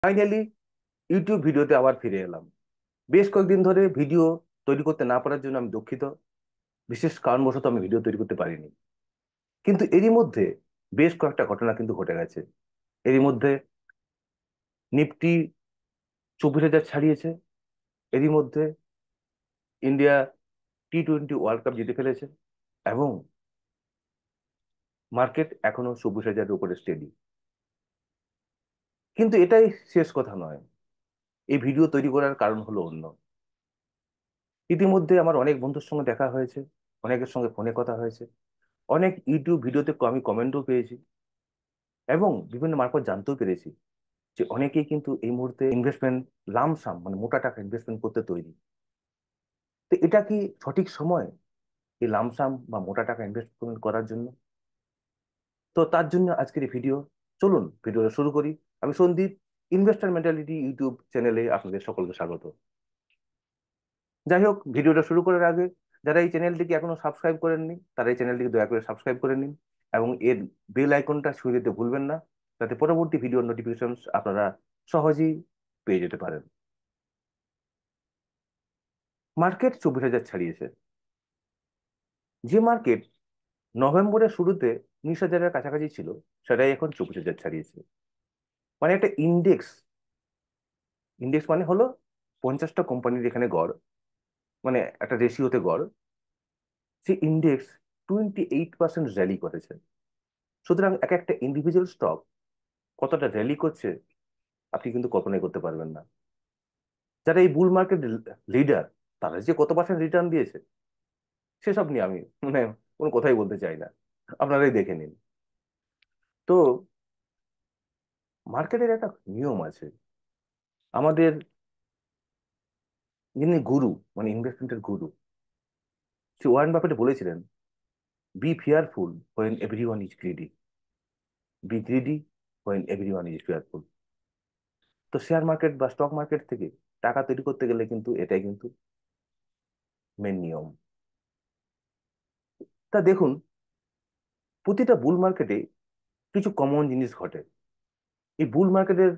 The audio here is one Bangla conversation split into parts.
ফাইনালি ইউটিউব ভিডিওতে আবার ফিরে এলাম। বেশ কয়েকদিন ধরে ভিডিও তৈরি করতে না পারার জন্য আমি দুঃখিত। বিশেষ কারণবশত আমি ভিডিও তৈরি করতে পারিনি। কিন্তু এরই মধ্যে বেশ কয়েকটা ঘটনা কিন্তু ঘটে গেছে। এরই মধ্যে নিফটি 24,000 ছাড়িয়েছে। এরই মধ্যে ইন্ডিয়া T20 ওয়ার্ল্ড কাপ জিতে ফেলেছে এবং মার্কেট এখনো 24,000-এর উপরে স্টেডি। কিন্তু এটাই শেষ কথা নয়। এই ভিডিও তৈরি করার কারণ হলো অন্য। ইতিমধ্যে আমার অনেক বন্ধুর সঙ্গে দেখা হয়েছে, অনেকের সঙ্গে ফোনে কথা হয়েছে, অনেক ইউটিউব ভিডিওতে আমি কমেন্টও পেয়েছি এবং বিভিন্ন মারফত জানতেও পেরেছি যে অনেকেই কিন্তু এই মুহূর্তে ইনভেস্টমেন্ট লামসাম মানে মোটা টাকা ইনভেস্টমেন্ট করতে তৈরি। তো এটা কি সঠিক সময় এই লামসাম বা মোটা টাকা ইনভেস্টমেন্ট করার জন্য? তো তার জন্য আজকের এই ভিডিও। চলুন ভিডিওটা শুরু করি। আমি সন্দীপ, ইনভেস্টর মেন্টালিটি ইউটিউব চ্যানেলে আপনাদের সকলকে স্বাগত। যাই হোক, ভিডিওটা শুরু করার আগে যারা এই চ্যানেলটিকে এখনো সাবস্ক্রাইব করেননি তারা এই চ্যানেলটিকে দয়া করে সাবস্ক্রাইব করে নিন এবং এর বেল আইকনটা ছুঁয়ে দিতে ভুলবেন না, যাতে পরবর্তী ভিডিওর নোটিফিকেশন আপনারা সহজেই পেয়ে যেতে পারেন। মার্কেট 24,000 ছাড়িয়েছে। যে মার্কেট নভেম্বরের শুরুতে 19,000-এর কাছাকাছি ছিল, সেটাই এখন 24,000 ছাড়িয়েছে। মানে একটা ইন্ডেক্স, ইন্ডেক্স মানে হলো 50টা কোম্পানির এখানে গড়, মানে একটা রেশিওতে গড়। সেই ইন্ডেক্স 28% র্যালি করেছে। সুতরাং এক একটা ইন্ডিভিজুয়াল স্টক কতটা র্যালি করছে আপনি কিন্তু কল্পনাই করতে পারবেন না। যারা এই বুল মার্কেট লিডার, তারা যে কত পার্সেন্ট রিটার্ন দিয়েছে সেসব নিয়ে আমি মানে কোনো কথাই বলতে চাই না, আপনারাই দেখে নিন। তো মার্কেটের একটা নিয়ম আছে। আমাদের যিনি গুরু, মানে ইনভেস্টমেন্টের গুরু, সে ওয়ারেন বাফেট বলেছিলেন, be fearful when everyone is greedy, be greedy when everyone is fearful. তো শেয়ার মার্কেট বা স্টক মার্কেট থেকে টাকা তৈরি করতে গেলে কিন্তু এটাই কিন্তু মেন নিয়ম। তা দেখুন, প্রতিটা বুল মার্কেটে কিছু কমন জিনিস ঘটে। এই বুল মার্কেটের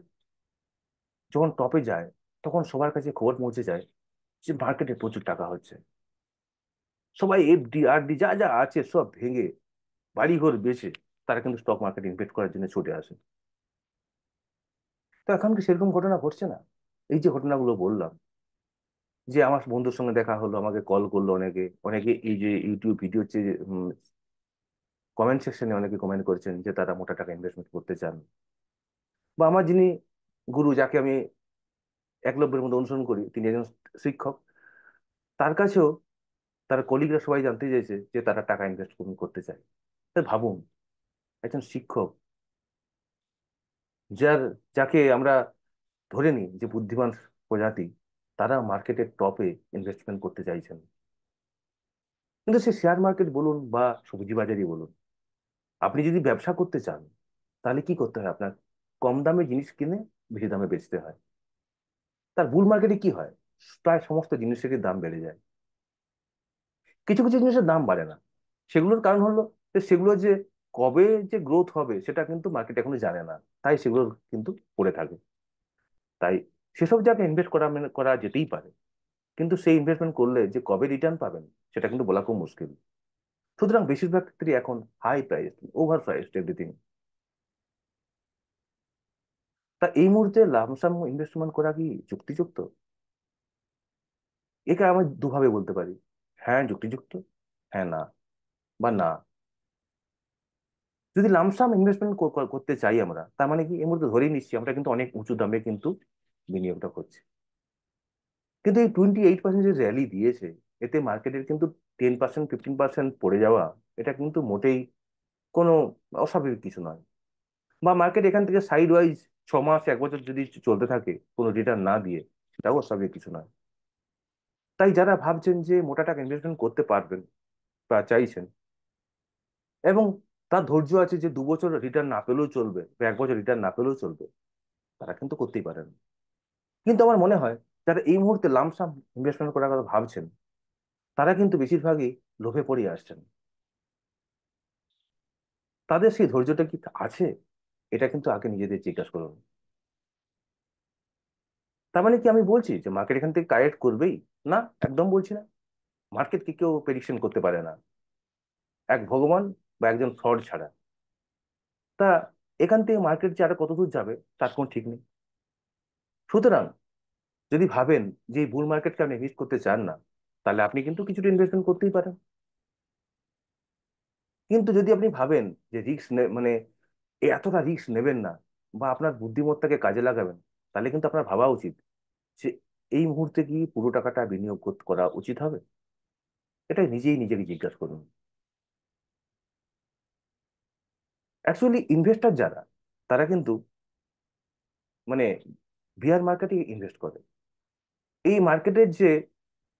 যখন টপে যায়, তখন সবার কাছে খবর পৌঁছে যায় যে মার্কেটে প্রচুর টাকা হচ্ছে। সবাই এফডি আরডি যা যা আছে সব ভেঙে বাড়িঘর বেচে তারা কিন্তু স্টক মার্কেটে ইনভেস্ট করার জন্য ছুটে আসে। তো এখন কি সেরকম ঘটনা ঘটছে না? এই যে ঘটনাগুলো বললাম, যে আমার বন্ধুর সঙ্গে দেখা হলো, আমাকে কল করলো অনেকে, অনেকে এই যে ইউটিউব ভিডিও যে কমেন্ট সেকশনে অনেকে কমেন্ট করেছেন যে তারা মোটা টাকা ইনভেস্টমেন্ট করতে চান। বা আমার যিনি গুরু, যাকে আমি একলব্যের মধ্যে অনুসরণ করি, তিনি একজন শিক্ষক, তার কাছেও তার কলিগরা সবাই জানতে চাইছে যে তারা টাকা ইনভেস্ট করতে চায়। তাই ভাবুন, একজন শিক্ষক, যার যাকে আমরা ধরে নিই যে বুদ্ধিমান প্রজাতি, তারা মার্কেটের টপে ইনভেস্টমেন্ট করতে চাইছেন। কিন্তু সে শেয়ার মার্কেট বলুন বা সবজি বাজারই বলুন, আপনি যদি ব্যবসা করতে চান তাহলে কি করতে হয় আপনার? কম দামে জিনিস কিনে বেশি দামে বেচতে হয়। তার বুল মার্কেটে কি হয়? প্রায় সমস্ত জিনিসেরই দাম বেড়ে যায়। কিছু কিছু জিনিসের দাম বাড়ে না। সেগুলোর কারণ হলো যে সেগুলো যে কবে যে গ্রোথ হবে সেটা কিন্তু মার্কেট এখনো জানে না, তাই সেগুলো কিন্তু পড়ে থাকে। তাই সেসব জায়গায় ইনভেস্ট করা করা যেতেই পারে, কিন্তু সেই ইনভেস্টমেন্ট করলে যে কবে রিটার্ন পাবেন সেটা কিন্তু বলা খুব মুশকিল। সুতরাং বেশিরভাগ ক্ষেত্রে এখন high price, over priced everything. তা এই মুহূর্তে লামসাম ইনভেস্টমেন্ট করা কি যুক্তিযুক্ত? একে আমি দুভাবে বলতে পারি, হ্যাঁ যুক্তিযুক্ত, হ্যাঁ না, বা না। যদি লামসাম ইনভেস্টমেন্ট করতে চাই আমরা, তার মানে কি এই মুহূর্তে ধরেই নিচ্ছি আমরা কিন্তু অনেক উঁচু দামে কিন্তু বিনিয়োগটা করছি। কিন্তু এই 28% যে র্যালি দিয়েছে, এতে মার্কেটের কিন্তু 10% 15% পড়ে যাওয়া, এটা কিন্তু মোটেই কোনো অস্বাভাবিক কিছু নয়। বা মার্কেট এখান থেকে সাইড ওয়াইজ 6 মাস 1 বছর যদি চলতে থাকে কোনো রিটার্ন না দিয়ে, সেটাও অস্বাভাবিক কিছু নয়। তাই যারা ভাবছেন যে মোটা টাকা ইনভেস্টমেন্ট করতে পারবেন বা চাইছেন, এবং তার ধৈর্য আছে যে 2 বছর রিটার্ন না পেলেও চলবে বা 1 বছর রিটার্ন না পেলেও চলবে, তারা কিন্তু করতেই পারেন। কিন্তু আমার মনে হয় যারা এই মুহূর্তে লামসাম ইনভেস্টমেন্ট করার কথা ভাবছেন, তারা কিন্তু বেশিরভাগই লোভে পড়ে আসছেন। তাদের সেই ধৈর্যটা কি আছে? এটা কিন্তু আগে নিজেদের জিজ্ঞাসা করুন। তার মানে কি আমি বলছি যে মার্কেট এখান থেকে কারেক্ট করবেই? না, একদম বলছি না। মার্কেটকে কেউ প্রেডিকশন করতে পারে না, এক ভগবান বা একজন ফ্রড ছাড়া। তা এখান থেকে মার্কেট যে আরো কত দূর যাবে তার কোনো ঠিক নেই। সুতরাং যদি ভাবেন যে এই বুল মার্কেটকে আপনি মিস করতে চান না, তাহলে আপনি কিন্তু কিছুটা ইনভেস্টমেন্ট করতেই পারেন। কিন্তু যদি আপনি ভাবেন যে রিস্ক মানে এতটা রিস্ক নেবেন না, বা আপনার বুদ্ধিমত্তাকে কাজে লাগাবেন, তাহলে কিন্তু আপনার ভাবা উচিত যে এই মুহূর্তে কি পুরো টাকাটা বিনিয়োগ করা উচিত হবে। এটা নিজেই নিজেকে জিজ্ঞাসা করুন। অ্যাকচুয়ালি ইনভেস্টর যারা, তারা কিন্তু মানে বিয়ার মার্কেটে ইনভেস্ট করে। এই মার্কেটের যে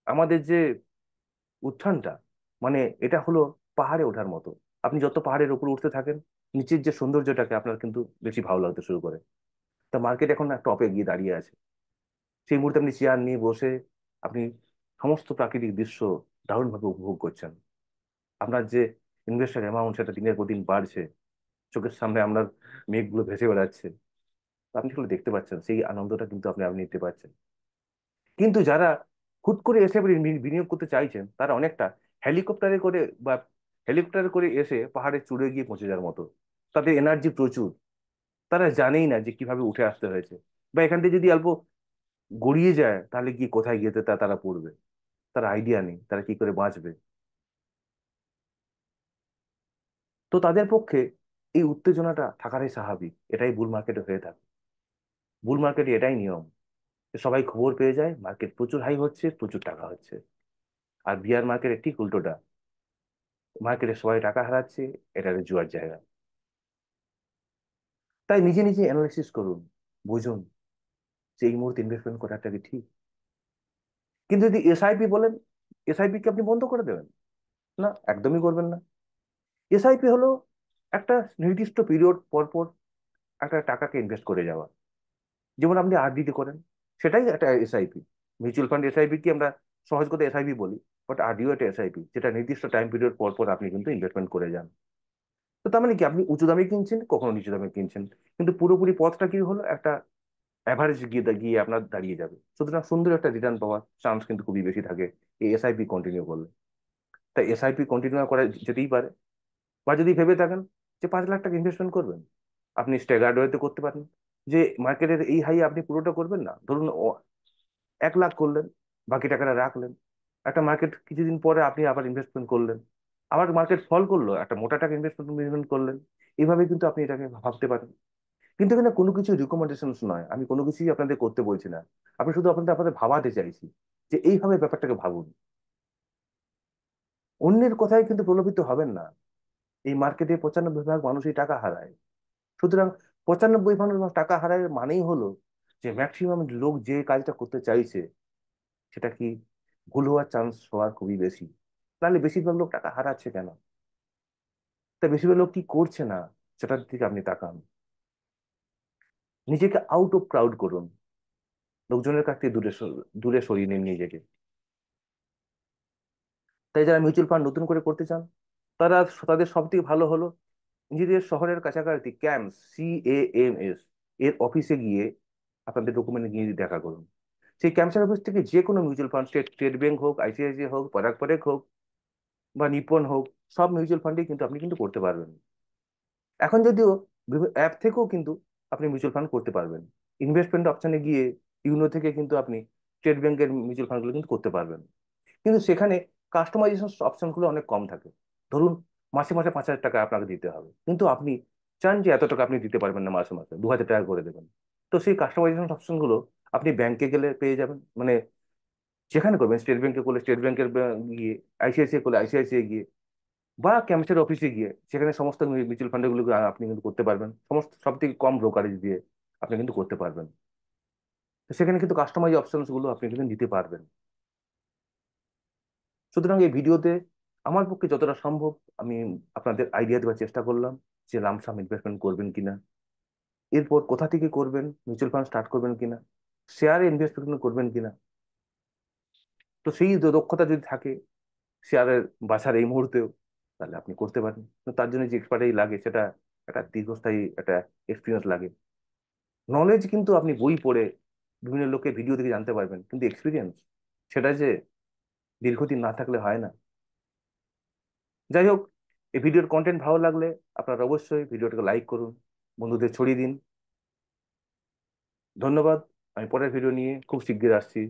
আমাদের যে উত্থানটা, মানে এটা হলো পাহাড়ে ওঠার মতো। আপনি যত পাহাড়ের উপর উঠতে থাকেন, নিচের যে সৌন্দর্যটাকে আপনার কিন্তু বেশি ভালো লাগতে শুরু করে। তা মার্কেট এখন একটা টপে গিয়ে দাঁড়িয়ে আছে। সেই মুহূর্তে আপনি চেয়ার নিয়ে বসে আপনি সমস্ত প্রাকৃতিক দৃশ্য দারুণভাবে উপভোগ করছেন। আপনার যে ইনভেস্টার অ্যামাউন্ট সেটা দিনের পর দিন বাড়ছে, চোখের সামনে আপনার মেঘগুলো ভেসে বেড়াচ্ছে। আপনি সেগুলো দেখতে পাচ্ছেন, সেই আনন্দটা কিন্তু আপনি নিতে পারছেন। কিন্তু যারা হুট করে এসে বিনিয়োগ করতে চাইছেন, তারা অনেকটা হেলিকপ্টারে করে বা হেলিকপ্টারে করে এসে পাহাড়ে চূড়ে গিয়ে পৌঁছে যাওয়ার মতো। তাদের এনার্জি প্রচুর, তারা জানেই না যে কিভাবে উঠে আসতে হয়েছে, বা এখান থেকে যদি অল্প গড়িয়ে যায় তাহলে গিয়ে কোথায় গিয়ে তারা পড়বে। তার আইডিয়া নেই তারা কি করে বাঁচবে। তো তাদের পক্ষে এই উত্তেজনাটা থাকাটাই স্বাভাবিক, এটাই বুল মার্কেটে হয়ে থাকে। বুল মার্কেটে এটাই নিয়ম, যে সবাই খবর পেয়ে যায় মার্কেট প্রচুর হাই হচ্ছে, প্রচুর টাকা হচ্ছে। আর বিয়ার মার্কেটে ঠিক উল্টোটা, মার্কেটে সবাই টাকা হারাচ্ছে, এটা একটা জুয়ার জায়গা। তাই নিজে নিজে অ্যানালাইসিস করুন, বুঝুন যে এই মুহূর্তে ইনভেস্টমেন্ট করাটা কি ঠিক। কিন্তু যদি এসআইপি বলেন, এসআইপি কি আপনি বন্ধ করে দেবেন? না, একদমই করবেন না। এসআইপি হলো একটা নির্দিষ্ট পিরিয়ড পর পর একটা টাকাকে ইনভেস্ট করে যাওয়া, যেমন আপনি আরডি তে করেন, সেটাই একটা এসআইপি। মিউচুয়াল ফান্ড এসআইপি কি আমরা সহজ করে এসআইপি বলি, বাট আরডিও একটা এসআইপি, যেটা নির্দিষ্ট টাইম পিরিয়ড পর পর আপনি কিন্তু ইনভেস্টমেন্ট করে যান। তো তার মানে কি আপনি উঁচু দামে কিনছেন, কখনো নিচু দামে কিনছেন, কিন্তু পুরোপুরি পথটা কি হলো, একটা অ্যাভারেজ গিয়ে গিয়ে আপনার দাঁড়িয়ে যাবে। সুতরাং সুন্দর একটা রিটার্ন পাওয়ার চান্স কিন্তু খুবই বেশি থাকে এই এসআইপি কন্টিনিউ করলে। তাই এসআইপি কন্টিনিউ করা যেতেই পারে। বা যদি ভেবে থাকেন যে 5 লাখ টাকা ইনভেস্টমেন্ট করবেন, আপনি স্ট্যাগার্ড ওয়েতে করতে পারেন। যে মার্কেটের এই হাই আপনি পুরোটা করবেন না, ধরুন 1 লাখ করলেন, বাকি টাকাটা রাখলেন। একটা মার্কেট কিছুদিন পরে আপনি আবার ইনভেস্টমেন্ট করলেন, আবার মার্কেট ফল করলো, একটা মোটা টাকা ইনভেস্টমেন্ট করলেন। এইভাবে কিন্তু আপনি এটাকে ভাবতে পারেন। কিন্তু এখানে কোনো কিছু রিকমেন্ডেশন নয়, আমি কোনো কিছুই আপনাদের করতে বলছি না। আমি শুধু আপনাদের ভাবাতে চাইছি যে এইভাবে ব্যাপারটাকে ভাবুন। অন্যের কথায় কিন্তু প্রলোভিত হবেন না। এই মার্কেটে 95 ভাগ মানুষই টাকা হারায়। সুতরাং 95 ভাগ মানুষ টাকা হারায় মানেই হলো যে ম্যাক্সিমাম লোক যে কাজটা করতে চাইছে সেটা কি ভুল হওয়ার চান্স হওয়ার খুবই বেশি। তাহলে বেশিরভাগ লোক টাকা হারাচ্ছে কেন? তা বেশিরভাগ লোক কি করছে না, সেটার দিকে আপনি তাকান। নিজেকে আউট অফ ক্রাউড করুন, লোকজনের কাছ থেকে দূরে দূরে সরিয়ে নিন নিজেকে। তাই যারা মিউচুয়াল ফান্ড নতুন করে করতে চান, তারা তাদের সব থেকে ভালো হলো নিজেদের শহরের কাছাকাছি ক্যাম্পস, CAMS এর অফিসে গিয়ে আপনাদের ডকুমেন্ট নিয়ে দেখা করুন। সেই ক্যাম্পসের অফিস থেকে যে কোনো mutual fund, state state bank হোক, আইসিআইসিআই হোক, পরাগ পরাগ হোক, বা নিপন হোক, সব মিউচুয়াল ফান্ডে কিন্তু আপনি কিন্তু করতে পারবেন। এখন যদিও অ্যাপ থেকেও কিন্তু আপনি মিউচুয়াল ফান্ড করতে পারবেন। ইনভেস্টমেন্ট অপশনে গিয়ে ইউনো থেকে কিন্তু আপনি স্টেট ব্যাংকের মিউচুয়াল ফান্ডগুলো কিন্তু করতে পারবেন। কিন্তু সেখানে কাস্টমাইজেশন অপশনগুলো অনেক কম থাকে। ধরুন মাসে মাসে 5,000 টাকা আপনাকে দিতে হবে, কিন্তু আপনি চান যে এত টাকা আপনি দিতে পারবেন না, মাসে মাসে 2,000 টাকা করে দেবেন। তো সেই কাস্টমাইজেশন অপশনগুলো আপনি ব্যাংকে গেলে পেয়ে যাবেন, মানে যেখানে করবেন, স্টেট ব্যাংকে করলে স্টেট ব্যাংকের গিয়ে, আইসিআইসিআই করলে আইসিআইসিআই গিয়ে, বা ক্যাম্পের অফিসে গিয়ে, সেখানে সমস্ত মিউচুয়াল ফান্ডগুলো আপনি কিন্তু করতে পারবেন সমস্ত সব থেকে কম ব্রোকারেজ দিয়ে আপনি কিন্তু করতে পারবেন। তো সেখানে কিন্তু কাস্টমাইজ অপশনস গুলো আপনি কিন্তু নিতে পারবেন। সুতরাং এই ভিডিওতে আমার পক্ষে যতটা সম্ভব আমি আপনাদের আইডিয়া দেওয়ার চেষ্টা করলাম যে লামসাম ইনভেস্টমেন্ট করবেন কিনা, এরপর কোথা থেকে করবেন, মিউচুয়াল ফান্ড স্টার্ট করবেন কিনা, শেয়ারে ইনভেস্টমেন্ট করবেন কিনা। তো সেই দক্ষতা যদি থাকে শেয়ারের বাছার এই মুহূর্তেও, তাহলে আপনি করতে পারেন। তো তার জন্য যে এক্সপার্টাইজ লাগে সেটা একটা দীর্ঘস্থায়ী একটা এক্সপিরিয়েন্স লাগে। নলেজ কিন্তু আপনি বই পড়ে বিভিন্ন লোকের ভিডিও দেখে জানতে পারবেন, কিন্তু এক্সপিরিয়েন্স সেটা যে দীর্ঘদিন না থাকলে হয় না। যাই হোক, এই ভিডিওর কন্টেন্ট ভালো লাগলে আপনারা অবশ্যই ভিডিওটাকে লাইক করুন, বন্ধুদের ছড়িয়ে দিন। ধন্যবাদ। আমি পরের ভিডিও নিয়ে খুব শিগগির আসছি।